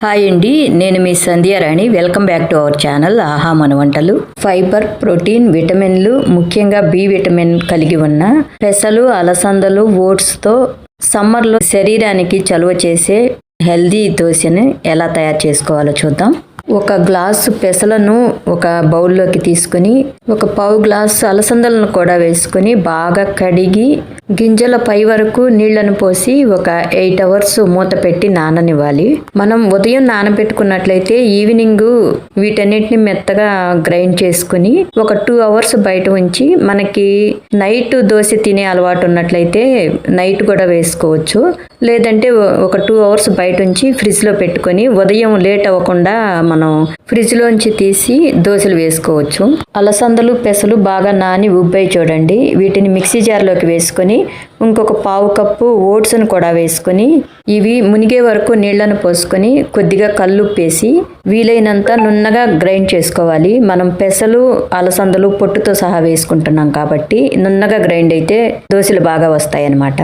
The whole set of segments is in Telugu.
హాయ్ అండి, నేను మీ Sandhyarani. Welcome back to our channel ఆహా మన వంటలు. ఫైబర్, ప్రోటీన్, విటమిన్లు, ముఖ్యంగా బి విటమిన్ కలిగి ఉన్న పెసలు, అలసందలు, ఓట్స్తో సమ్మర్లో శరీరానికి చలువ చేసే హెల్దీ దోశని ఎలా తయారు చేసుకోవాలో చూద్దాం. ఒక గ్లాసు పెసలను ఒక బౌల్లోకి తీసుకుని ఒక పావు గ్లాసు అలసందలను కూడా వేసుకుని బాగా కడిగి గింజల పై వరకు నీళ్లను పోసి ఒక 8 hours మూత పెట్టి నాననివ్వాలి. మనం ఉదయం నానబెట్టుకున్నట్లయితే ఈవినింగ్ వీటన్నిటిని మెత్తగా గ్రైండ్ చేసుకుని ఒక 2 hours బయట ఉంచి, మనకి నైట్ దోశ తినే అలవాటు ఉన్నట్లయితే నైట్ కూడా వేసుకోవచ్చు. లేదంటే ఒక 2 hours బయట ఉంచి ఫ్రిడ్జ్లో పెట్టుకొని ఉదయం లేట్ అవ్వకుండా మనం ఫ్రిడ్జ్లోంచి తీసి దోశలు వేసుకోవచ్చు. అలసందలు, పెసలు బాగా నాని ఉబ్బాయి చూడండి. వీటిని మిక్సీ జార్లోకి వేసుకొని ఇంకొక పావు కప్పు ఓట్స్ను కూడా వేసుకొని ఇవి మునిగే వరకు నీళ్లను పోసుకొని కొద్దిగా కల్లుప్పేసి వీలైనంత నున్నగా గ్రైండ్ చేసుకోవాలి. మనం పెసలు, అలసందలు పొట్టుతో సహా వేసుకుంటున్నాం కాబట్టి నున్నగా గ్రైండ్ అయితే దోశలు బాగా వస్తాయి అన్నమాట.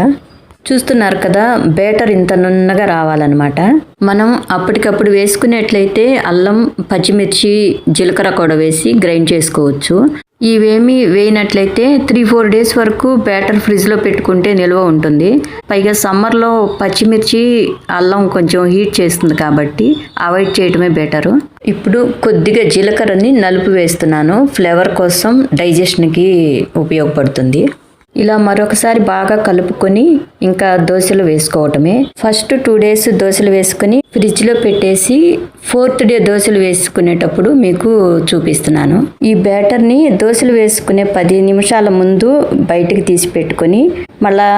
చూస్తున్నారు కదా, బ్యాటర్ ఇంత నున్నగా రావాలన్నమాట. మనం అప్పటికప్పుడు వేసుకునేట్లయితే అల్లం, పచ్చిమిర్చి, జీలకర్ర కూడా వేసి గ్రైండ్ చేసుకోవచ్చు. ఇవేమీ వేయనట్లయితే 3-4 days వరకు బ్యాటర్ ఫ్రిడ్జ్లో పెట్టుకుంటే నిల్వ ఉంటుంది. పైగా సమ్మర్లో పచ్చిమిర్చి, అల్లం కొంచెం హీట్ చేస్తుంది కాబట్టి అవాయిడ్ చేయడమే బెటరు. ఇప్పుడు కొద్దిగా జీలకర్రని నలుపు వేస్తున్నాను, ఫ్లేవర్ కోసం, డైజెషన్కి ఉపయోగపడుతుంది. ఇలా మరొకసారి బాగా కలుపుకొని ఇంకా దోశలు వేసుకోవటమే. ఫస్ట్ 2 days దోశలు వేసుకుని ఫ్రిడ్జ్లో పెట్టేసి 4th day దోశలు వేసుకునేటప్పుడు మీకు చూపిస్తున్నాను. ఈ బ్యాటర్ని దోశలు వేసుకునే 10 నిమిషాల ముందు బయటకు తీసి పెట్టుకొని మళ్ళా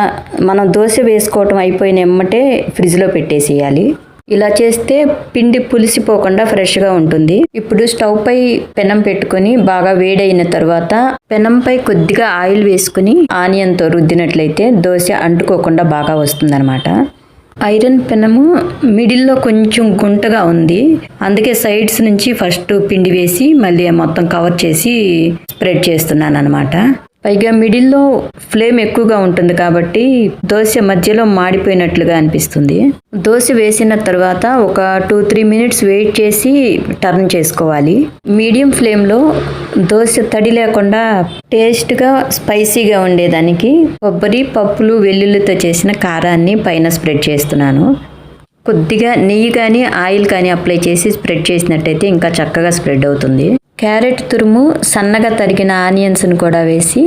మనం దోశ వేసుకోవటం అయిపోయిన ఎమ్మటే ఫ్రిడ్జ్లో పెట్టేసేయాలి. ఇలా చేస్తే పిండి పులిసిపోకుండా ఫ్రెష్గా ఉంటుంది. ఇప్పుడు స్టవ్ పై పెనం పెట్టుకుని బాగా వేడైన తర్వాత పెనంపై కొద్దిగా ఆయిల్ వేసుకుని ఆనియన్తో రుద్దినట్లయితే దోశ అంటుకోకుండా బాగా వస్తుందన్నమాట. ఐరన్ పెనము మిడిల్లో కొంచెం గుంటగా ఉంది, అందుకే సైడ్స్ నుంచి ఫస్ట్ పిండి వేసి మళ్ళీ మొత్తం కవర్ చేసి స్ప్రెడ్ చేస్తున్నాను అనమాట. పైగా మిడిల్లో ఫ్లేమ్ ఎక్కువగా ఉంటుంది కాబట్టి దోశ మధ్యలో మాడిపోయినట్లుగా అనిపిస్తుంది. దోశ వేసిన తర్వాత ఒక 2-3 minutes వెయిట్ చేసి టర్న్ చేసుకోవాలి. మీడియం ఫ్లేమ్లో దోశ తడి లేకుండా టేస్ట్గా, స్పైసీగా ఉండేదానికి కొబ్బరి, పప్పులు, వెల్లుల్లితో చేసిన కారాన్ని పైన స్ప్రెడ్ చేస్తున్నాను. కొద్దిగా నెయ్యి కానీ ఆయిల్ కానీ అప్లై చేసి స్ప్రెడ్ చేసినట్టయితే ఇంకా చక్కగా స్ప్రెడ్ అవుతుంది. క్యారెట్ తురుము, సన్నగా తరిగిన ఆనియన్స్ని కూడా వేసి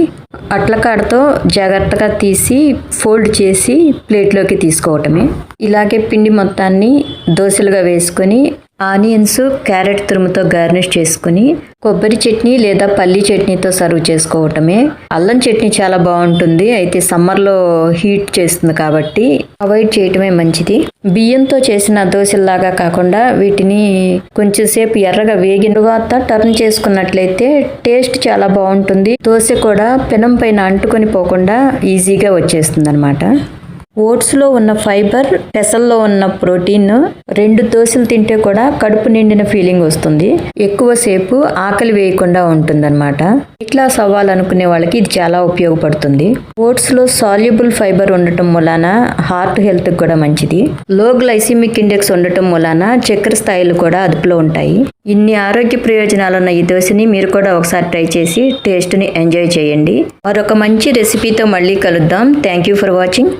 అట్లకాడతో జాగ్రత్తగా తీసి ఫోల్డ్ చేసి ప్లేట్లోకి తీసుకోవటమే. ఇలాగే పిండి మొత్తాన్ని దోశలుగా వేసుకొని ఆనియన్స్, క్యారెట్ తురుముతో గార్నిష్ చేసుకుని కొబ్బరి చట్నీ లేదా పల్లీ చట్నీతో సర్వ్ చేసుకోవటమే. అల్లం చట్నీ చాలా బాగుంటుంది, అయితే సమ్మర్లో హీట్ చేస్తుంది కాబట్టి అవాయిడ్ చేయటమే మంచిది. బియ్యంతో చేసిన దోశల్లాగా కాకుండా వీటిని కొంచెం సేపు ఎర్రగా వేగిన తర్వాత టర్న్ చేసుకున్నట్లయితే టేస్ట్ చాలా బాగుంటుంది. దోశ కూడా పెనం పైన అంటుకొని పోకుండా ఈజీగా వచ్చేస్తుంది అనమాట. ఓట్స్లో ఉన్న ఫైబర్, పెసల్లో ఉన్న ప్రోటీన్, 2 దోశలు తింటే కూడా కడుపు నిండిన ఫీలింగ్ వస్తుంది. ఎక్కువసేపు ఆకలి వేయకుండా ఉంటుందన్నమాట. క్లాస్ అవ్వాలనుకునే వాళ్ళకి ఇది చాలా ఉపయోగపడుతుంది. ఓట్స్లో సాల్యుబుల్ ఫైబర్ ఉండటం మూలాన హార్ట్ హెల్త్ కూడా మంచిది. లో గ్లైసిమిక్ ఇండెక్స్ ఉండటం మూలాన చక్కెర స్థాయిలు కూడా అదుపులో ఉంటాయి. ఇన్ని ఆరోగ్య ప్రయోజనాలున్న ఈ దోశని మీరు కూడా ఒకసారి ట్రై చేసి టేస్ట్ని ఎంజాయ్ చేయండి. మరొక మంచి రెసిపీతో మళ్ళీ కలుద్దాం. Thank you for watching.